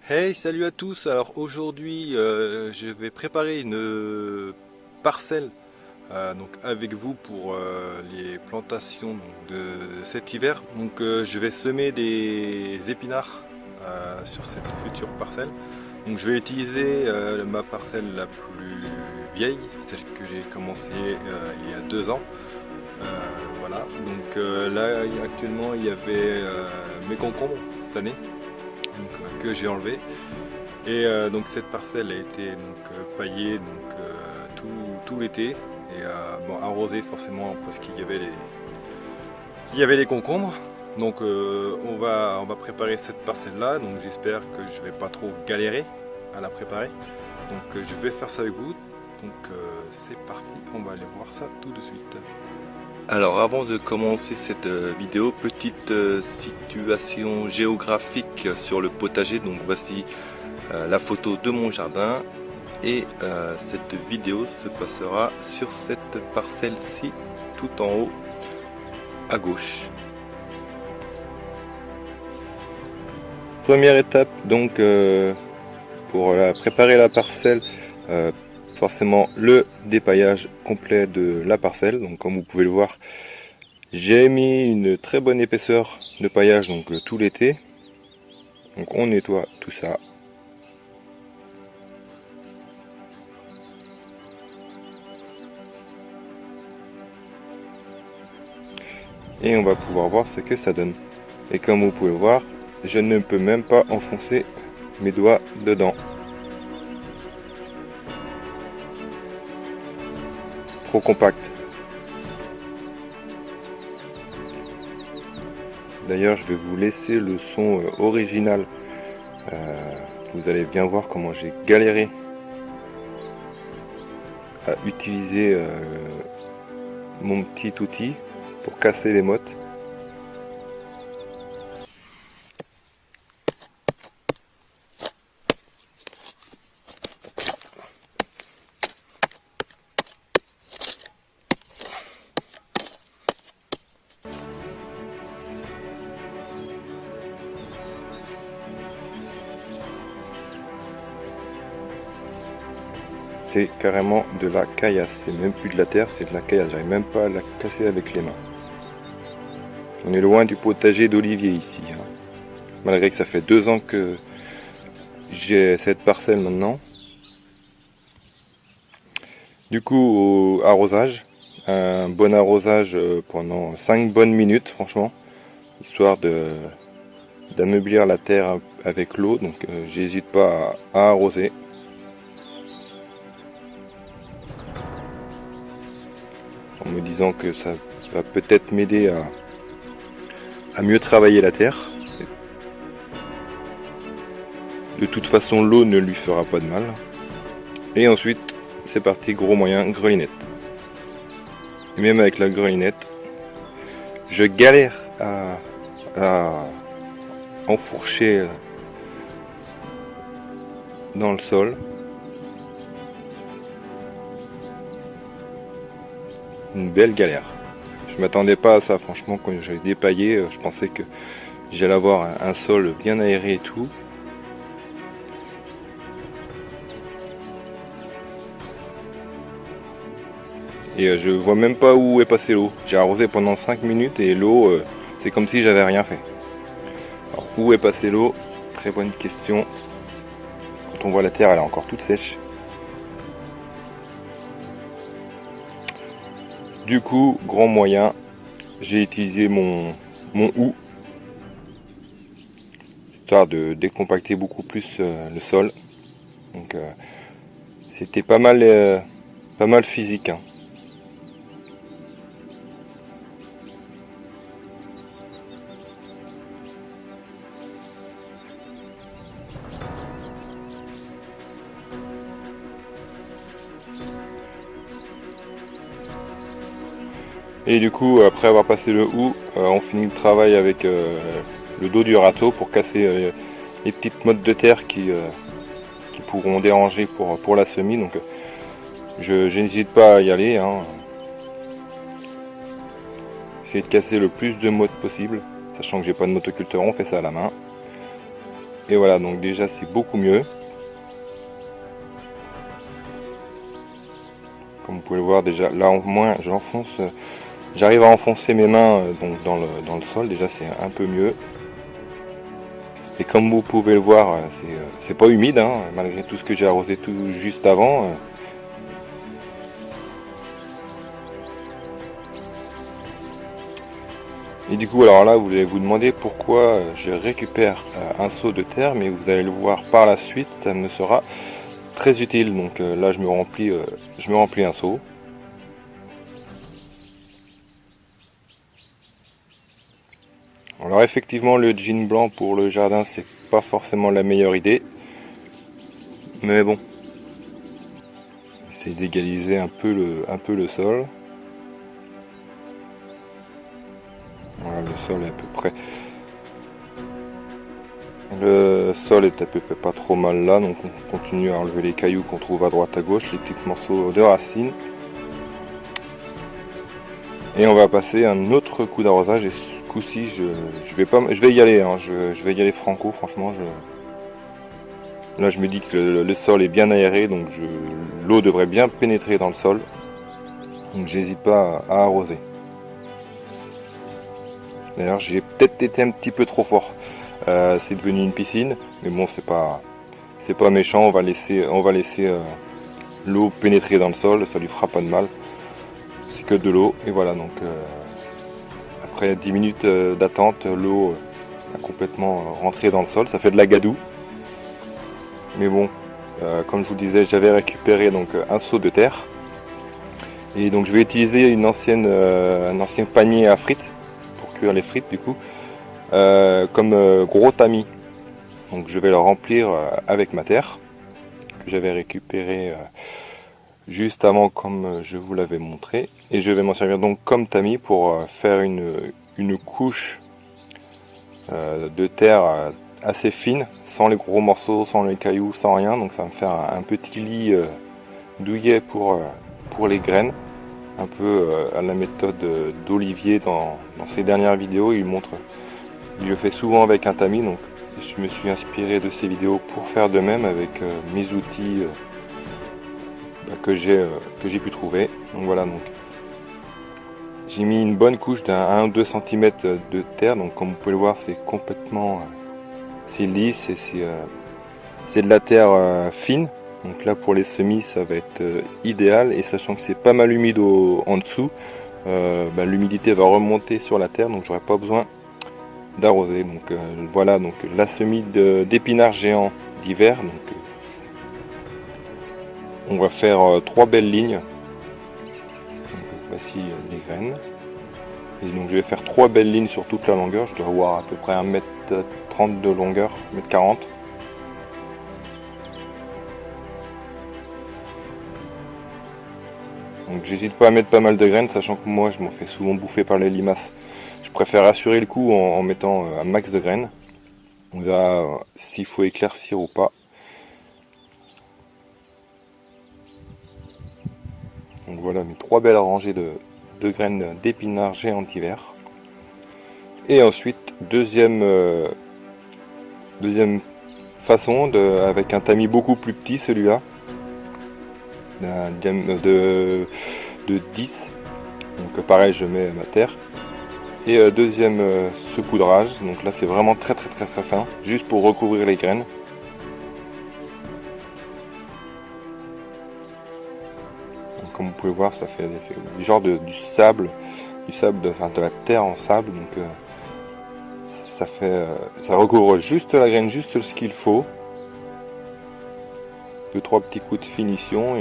Hey, salut à tous. Alors aujourd'hui, je vais préparer une parcelle donc avec vous pour les plantations donc, de cet hiver. Donc je vais semer des épinards sur cette future parcelle. Donc je vais utiliser ma parcelle la plus vieille, celle que j'ai commencé il y a 2 ans. Voilà. Donc là actuellement il y avait mes concombres cette année donc, que j'ai enlevé. Et donc cette parcelle a été donc paillée donc tout l'été et bon, arrosée forcément parce qu'il y avait les concombres. Donc on va préparer cette parcelle là. Donc j'espère que je vais pas trop galérer à la préparer. Donc je vais faire ça avec vous. Donc c'est parti, on va aller voir ça tout de suite. Alors avant de commencer cette vidéo, petite situation géographique sur le potager. Donc voici la photo de mon jardin et cette vidéo se passera sur cette parcelle-ci tout en haut à gauche. Première étape donc pour préparer la parcelle, forcément le dépaillage complet de la parcelle. Donc comme vous pouvez le voir, j'ai mis une très bonne épaisseur de paillage donc tout l'été. Donc on nettoie tout ça. Et on va pouvoir voir ce que ça donne. Et comme vous pouvez voir, je ne peux même pas enfoncer mes doigts dedans. Trop compact. D'ailleurs, je vais vous laisser le son original. Vous allez bien voir comment j'ai galéré à utiliser mon petit outil pour casser les mottes. C'est carrément de la caillasse, c'est même plus de la terre, c'est de la caillasse, j'arrive même pas à la casser avec les mains. On est loin du potager d'Olivier ici, hein. Malgré que ça fait 2 ans que j'ai cette parcelle maintenant. Du coup, au arrosage, un bon arrosage pendant 5 bonnes minutes franchement, histoire d'ameublir la terre avec l'eau, donc j'hésite pas à arroser. En me disant que ça va peut-être m'aider à mieux travailler la terre. De toute façon, l'eau ne lui fera pas de mal. Et ensuite, c'est parti, gros moyen, grelinette. Et même avec la grelinette, je galère à enfourcher dans le sol. Une belle galère. Je m'attendais pas à ça, franchement, quand j'ai dépaillé, je pensais que j'allais avoir un sol bien aéré et tout. Et je vois même pas où est passée l'eau. J'ai arrosé pendant 5 minutes et l'eau, c'est comme si j'avais rien fait. Alors, où est passée l'eau? Très bonne question. Quand on voit la terre, elle est encore toute sèche. Du coup, grand moyen, j'ai utilisé mon houe, histoire de décompacter beaucoup plus le sol. Donc c'était pas mal physique, hein. Et du coup, après avoir passé le houx, on finit le travail avec le dos du râteau pour casser les petites mottes de terre qui pourront déranger pour la semis. Donc je n'hésite pas à y aller, hein. Essayer de casser le plus de mottes possible, sachant que j'ai pas de motoculteur, on fait ça à la main. Et voilà, donc déjà c'est beaucoup mieux. Comme vous pouvez le voir, déjà là au moins j'enfonce, j'arrive à enfoncer mes mains donc dans le sol, déjà c'est un peu mieux. Et comme vous pouvez le voir, c'est pas humide, hein, malgré tout ce que j'ai arrosé tout juste avant. Et du coup, alors là, vous allez vous demander pourquoi je récupère un seau de terre, mais vous allez le voir par la suite, ça me sera très utile. Donc là, je me remplis un seau. Alors effectivement, le jean blanc pour le jardin, c'est pas forcément la meilleure idée, mais bon, c'est d'égaliser un peu le sol. Voilà, le sol est à peu près. Le sol est à peu près pas trop mal là, donc on continue à enlever les cailloux qu'on trouve à droite à gauche, les petits morceaux de racines. Et on va passer un autre coup d'arrosage, et ce coup-ci je vais y aller, hein, je vais y aller franco, franchement. Là je me dis que le sol est bien aéré, donc l'eau devrait bien pénétrer dans le sol. Donc j'hésite pas à arroser. D'ailleurs j'ai peut-être été un petit peu trop fort. C'est devenu une piscine, mais bon c'est pas méchant, on va laisser l'eau pénétrer dans le sol, ça lui fera pas de mal. C'est que de l'eau, et voilà, donc après 10 minutes d'attente, l'eau a complètement rentré dans le sol, ça fait de la gadoue. Mais bon, comme je vous disais, j'avais récupéré donc un seau de terre. Et donc je vais utiliser un ancien panier à frites, pour cuire les frites du coup, comme gros tamis. Donc je vais le remplir avec ma terre, que j'avais récupéré juste avant comme je vous l'avais montré. Et je vais m'en servir donc comme tamis pour faire une couche de terre assez fine, sans les gros morceaux, sans les cailloux, sans rien. Donc ça va me faire un petit lit douillet pour les graines, un peu à la méthode d'Olivier dans ses dernières vidéos. Il le fait souvent avec un tamis, donc je me suis inspiré de ces vidéos pour faire de même avec mes outils que j'ai pu trouver. Donc voilà, donc j'ai mis une bonne couche d'un 1 ou 2 cm de terre, donc comme vous pouvez le voir c'est complètement c'est lisse, et c'est de la terre fine. Donc là pour les semis ça va être idéal, et sachant que c'est pas mal humide en dessous, l'humidité va remonter sur la terre, donc j'aurai pas besoin d'arroser. Donc voilà, donc la semis d'épinards géants d'hiver. Donc on va faire 3 belles lignes. Donc voici les graines. Et donc je vais faire 3 belles lignes sur toute la longueur. Je dois avoir à peu près 1m30 de longueur, 1m40. Donc j'hésite pas à mettre pas mal de graines, sachant que moi je m'en fais souvent bouffer par les limaces. Je préfère assurer le coup en mettant un max de graines. On verra s'il faut éclaircir ou pas. Donc voilà mes 3 belles rangées de graines d'épinards géants d'hiver. Et ensuite deuxième façon avec un tamis beaucoup plus petit, celui-là, d'un diamètre de 10. Donc pareil, je mets ma terre. Et deuxième saupoudrage, donc là c'est vraiment très fin, juste pour recouvrir les graines. Donc, comme vous pouvez voir, ça fait du genre du sable, de la terre en sable. Donc ça recouvre juste la graine, juste ce qu'il faut. 2-3 petits coups de finition,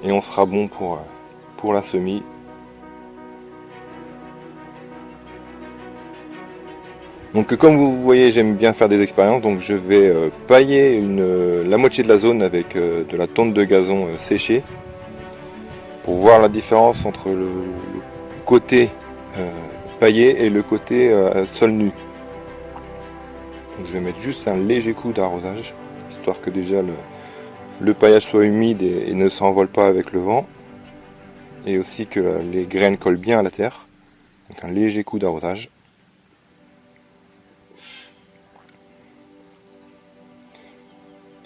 et on sera bon pour la semis. Donc comme vous voyez, j'aime bien faire des expériences, donc je vais pailler la moitié de la zone avec de la tonte de gazon séchée, pour voir la différence entre le côté paillé et le côté sol nu. Donc je vais mettre juste un léger coup d'arrosage, histoire que déjà le paillage soit humide et ne s'envole pas avec le vent, et aussi que les graines collent bien à la terre. Donc un léger coup d'arrosage.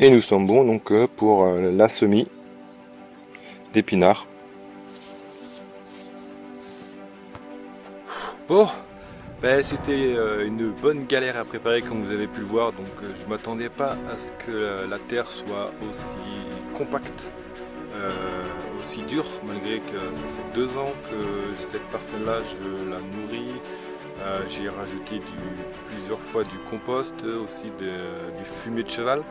Et nous sommes bons donc pour la semis d'épinards. Bon, ben, c'était une bonne galère à préparer comme vous avez pu le voir, donc je m'attendais pas à ce que la terre soit aussi compacte, aussi dure, malgré que ça fait 2 ans que cette parcelle-là je la nourris. J'ai rajouté plusieurs fois du compost, aussi du fumier de cheval.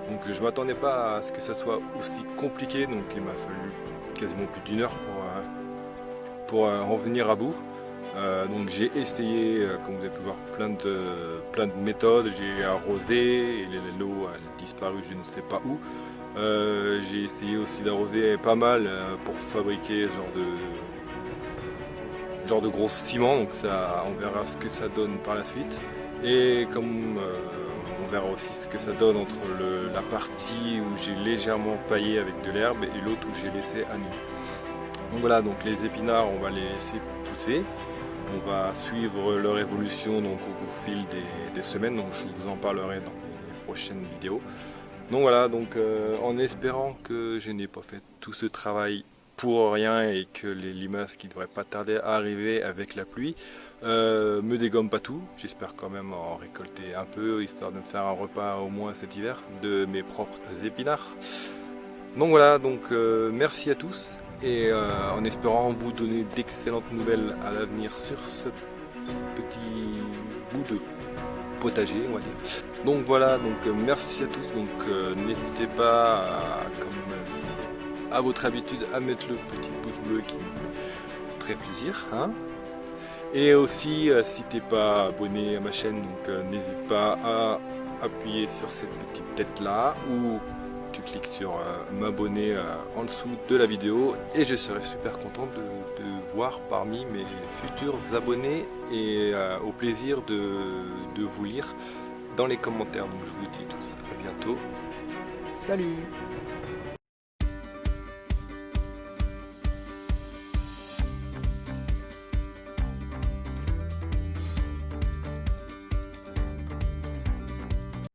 Donc je m'attendais pas à ce que ça soit aussi compliqué, donc il m'a fallu quasiment plus d'1 heure pour en venir à bout. Donc j'ai essayé, comme vous avez pu voir, plein de méthodes. J'ai arrosé et l'eau a disparu je ne sais pas où. J'ai essayé aussi d'arroser pas mal pour fabriquer genre de gros ciment, donc ça, on verra ce que ça donne par la suite. Et comme on verra aussi ce que ça donne entre la partie où j'ai légèrement paillé avec de l'herbe et l'autre où j'ai laissé à nu. Donc voilà, donc les épinards on va les laisser pousser. On va suivre leur évolution donc au fil des semaines, donc je vous en parlerai dans les prochaines vidéos. Donc voilà, donc en espérant que je n'ai pas fait tout ce travail pour rien et que les limaces qui ne devraient pas tarder à arriver avec la pluie me dégomment pas tout. J'espère quand même en récolter un peu, histoire de me faire un repas au moins cet hiver de mes propres épinards. Donc voilà, donc merci à tous et en espérant vous donner d'excellentes nouvelles à l'avenir sur ce petit bout de potager, on va dire. Donc voilà, donc merci à tous, donc n'hésitez pas comme à votre habitude à mettre le petit pouce bleu qui me fait très plaisir, hein. Et aussi si t'es pas abonné à ma chaîne, donc n'hésite pas à appuyer sur cette petite tête là ou tu cliques sur m'abonner en dessous de la vidéo et je serai super content de voir parmi mes futurs abonnés et au plaisir de vous lire dans les commentaires. Donc je vous dis tous à bientôt. Salut!